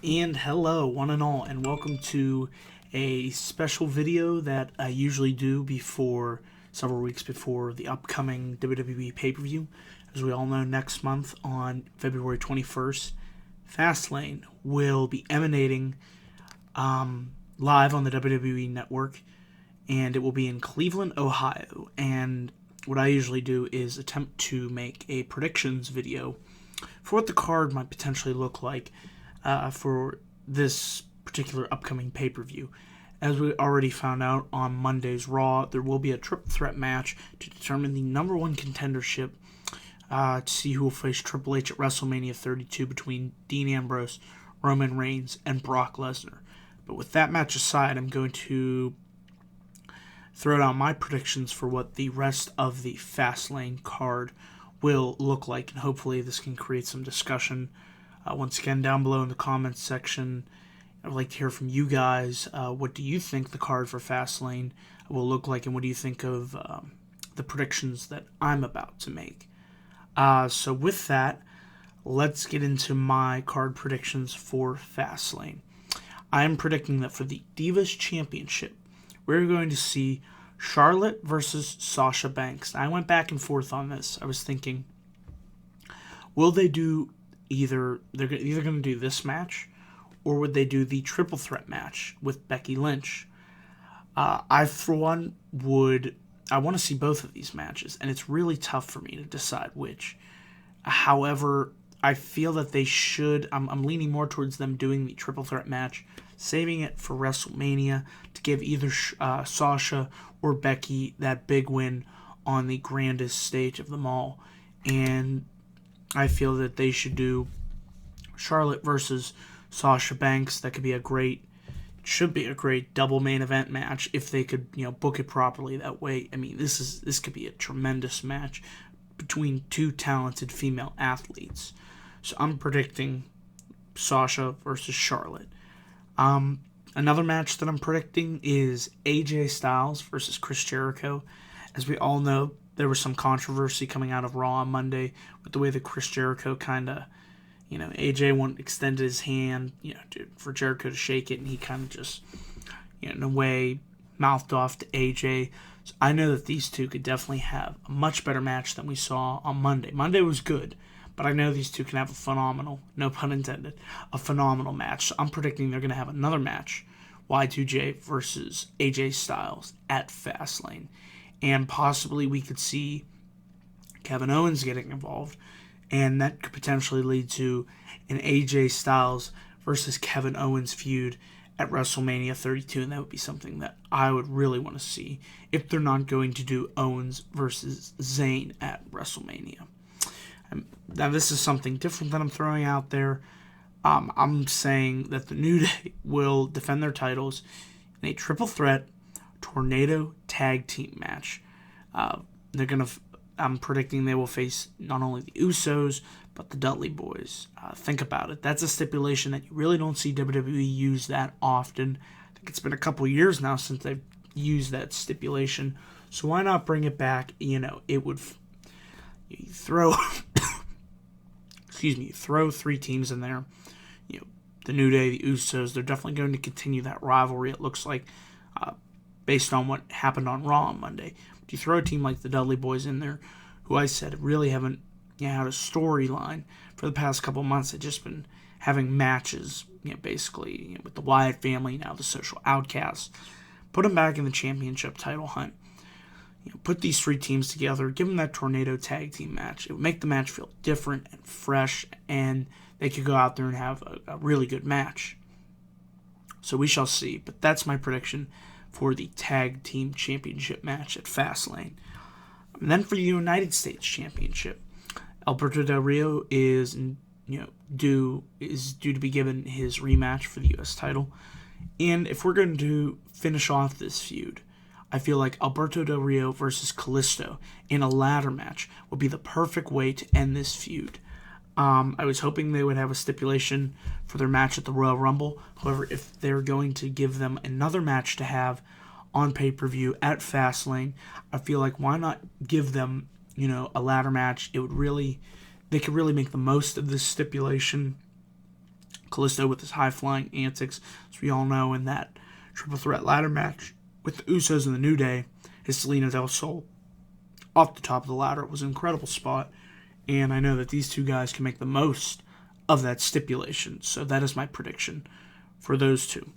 And hello, one and all, and welcome to a special video that I usually do before several weeks before the upcoming WWE pay-per-view. As we all know, next month on February 21st, FastLane will be emanating live on the WWE Network, and it will be in Cleveland, Ohio. And what I usually do is attempt to make a predictions video for what the card might potentially look like for this particular upcoming pay-per-view. As we already found out on Monday's Raw, there will be a triple threat match to determine the number one contendership to see who will face Triple H at WrestleMania 32 between Dean Ambrose, Roman Reigns, and Brock Lesnar. But with that match aside, I'm going to throw down my predictions for what the rest of the Fastlane card will look like, and hopefully this can create some discussion. Once again, down below in the comments section, I'd like to hear from you guys. What do you think the card for Fastlane will look like, and what do you think of the predictions that I'm about to make? So with that, let's get into my card predictions for Fastlane. I am predicting that for the Divas Championship, we're going to see Charlotte versus Sasha Banks. Now, I went back and forth on this. I was thinking, will they do they're either going to do this match, or would they do the triple threat match with Becky Lynch? I, for one, I want to see both of these matches, and it's really tough for me to decide which. However, I feel that they should. I'm leaning more towards them doing the triple threat match, saving it for WrestleMania to give either Sasha or Becky that big win on the grandest stage of them all. And I feel that they should do Charlotte versus Sasha Banks. That could be should be a great double main event match if they could, book it properly that way. I mean, this could be a tremendous match between two talented female athletes. So I'm predicting Sasha versus Charlotte. Another match that I'm predicting is AJ Styles versus Chris Jericho. As we all know, there was some controversy coming out of Raw on Monday with the way that Chris Jericho AJ extended his hand, for Jericho to shake it, and he kind of just, in a way, mouthed off to AJ. So I know that these two could definitely have a much better match than we saw on Monday. Monday was good, but I know these two can have a phenomenal, no pun intended, a phenomenal match. So I'm predicting they're going to have another match, Y2J versus AJ Styles at Fastlane. And possibly we could see Kevin Owens getting involved, and that could potentially lead to an AJ Styles versus Kevin Owens feud at WrestleMania 32, and that would be something that I would really want to see if they're not going to do Owens versus Zayn at WrestleMania. Now, this is something different that I'm throwing out there. I'm saying that the New Day will defend their titles in a triple threat tornado tag team match. I'm predicting they will face not only the Usos, but the Dudley Boyz. Think about it. That's a stipulation that you really don't see WWE use that often. I think it's been a couple years now since they've used that stipulation. So why not bring it back? It would throw throw three teams in there. The New Day, the Usos, they're definitely going to continue that rivalry, it looks like, based on what happened on Raw on Monday. But you throw a team like the Dudley Boyz in there, who I said really haven't had a storyline for the past couple months. They've just been having matches, basically, with the Wyatt family, now the Social Outcasts. Put them back in the championship title hunt. Put these three teams together, give them that tornado tag team match. It would make the match feel different and fresh, and they could go out there and have a really good match. So we shall see. But that's my prediction for the Tag Team Championship match at Fastlane. And then for the United States Championship, Alberto Del Rio is due to be given his rematch for the U.S. title. And if we're going to finish off this feud, I feel like Alberto Del Rio versus Kalisto in a ladder match would be the perfect way to end this feud. I was hoping they would have a stipulation for their match at the Royal Rumble. However, if they're going to give them another match to have on pay-per-view at Fastlane, I feel like why not give them, a ladder match? They could really make the most of this stipulation Kalisto with his high-flying antics, as we all know, in that triple threat ladder match with the Usos and the New Day, his Selena del Sol off the top of the ladder. It was an incredible spot, and I know that these two guys can make the most of that stipulation, so that is my prediction for those two.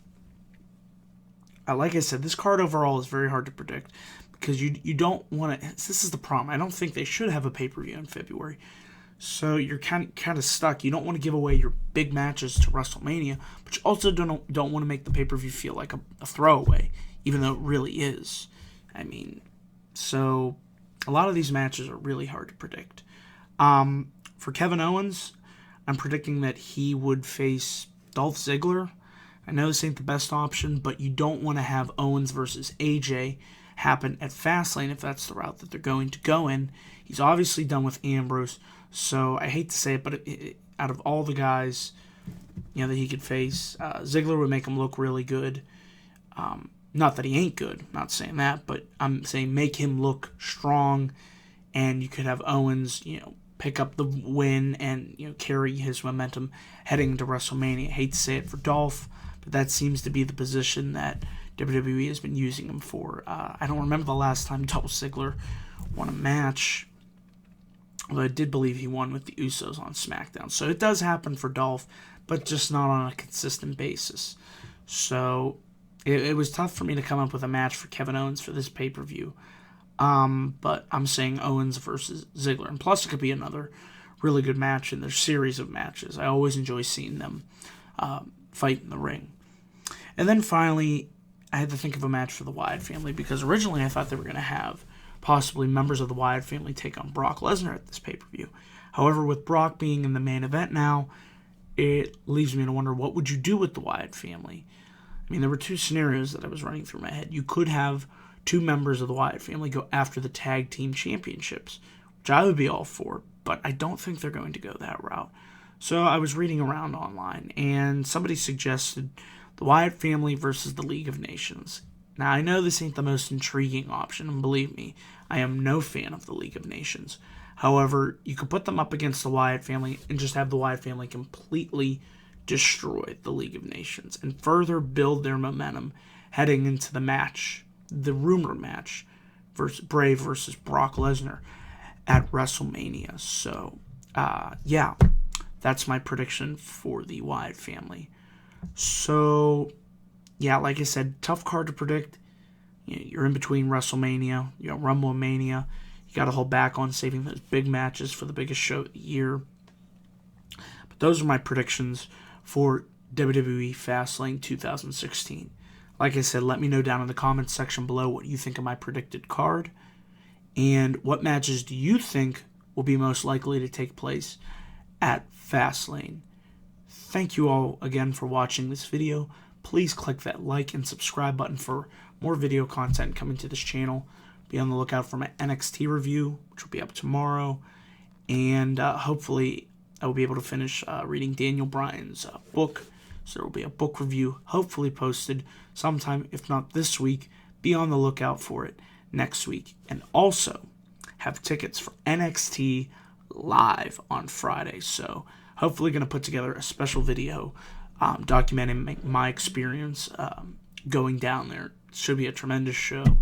Like I said, this card overall is very hard to predict because you don't want to. This is the problem. I don't think they should have a pay-per-view in February, so you're kind of stuck. You don't want to give away your big matches to WrestleMania, but you also don't want to make the pay-per-view feel like a throwaway, even though it really is. I mean, so a lot of these matches are really hard to predict. For Kevin Owens, I'm predicting that he would face Dolph Ziggler. I know this ain't the best option, but you don't want to have Owens versus AJ happen at Fastlane if that's the route that they're going to go in. He's obviously done with Ambrose, so I hate to say it, but out of all the guys, that he could face, Ziggler would make him look really good. Not that he ain't good, not saying that, but I'm saying make him look strong, and you could have Owens, pick up the win and carry his momentum heading into WrestleMania. I hate to say it for Dolph, but that seems to be the position that WWE has been using him for. I don't remember the last time Dolph Ziggler won a match, although I did believe he won with the Usos on SmackDown. So it does happen for Dolph, but just not on a consistent basis. So it was tough for me to come up with a match for Kevin Owens for this pay-per-view. But I'm saying Owens versus Ziggler. And plus, it could be another really good match in their series of matches. I always enjoy seeing them fight in the ring. And then finally, I had to think of a match for the Wyatt family because originally I thought they were going to have possibly members of the Wyatt family take on Brock Lesnar at this pay-per-view. However, with Brock being in the main event now, it leaves me to wonder, what would you do with the Wyatt family? I mean, there were two scenarios that I was running through my head. You could have two members of the Wyatt family go after the Tag Team Championships, which I would be all for, but I don't think they're going to go that route. So I was reading around online, and somebody suggested the Wyatt family versus the League of Nations. Now, I know this ain't the most intriguing option, and believe me, I am no fan of the League of Nations. However, you could put them up against the Wyatt family and just have the Wyatt family completely destroy the League of Nations and further build their momentum heading into the match, the rumor match, Bray versus Brock Lesnar at WrestleMania. So, that's my prediction for the Wyatt family. So, like I said, tough card to predict. You're in between WrestleMania, Rumble and Mania. You got to hold back on saving those big matches for the biggest show of the year. But those are my predictions for WWE FastLane 2016. Like I said, let me know down in the comments section below what you think of my predicted card. And what matches do you think will be most likely to take place at Fastlane? Thank you all again for watching this video. Please click that like and subscribe button for more video content coming to this channel. Be on the lookout for my NXT review, which will be up tomorrow. And hopefully I will be able to finish reading Daniel Bryan's book. So there will be a book review hopefully posted sometime, if not this week. Be on the lookout for it next week. And also have tickets for NXT Live on Friday. So hopefully going to put together a special video documenting my experience going down there. It should be a tremendous show.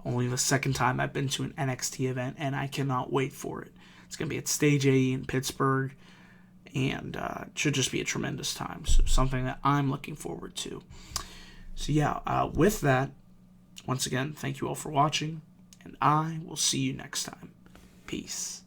Only the second time I've been to an NXT event, and I cannot wait for it. It's going to be at Stage A in Pittsburgh, and it should just be a tremendous time. So something that I'm looking forward to. So with that, once again, thank you all for watching, and I will see you next time. Peace.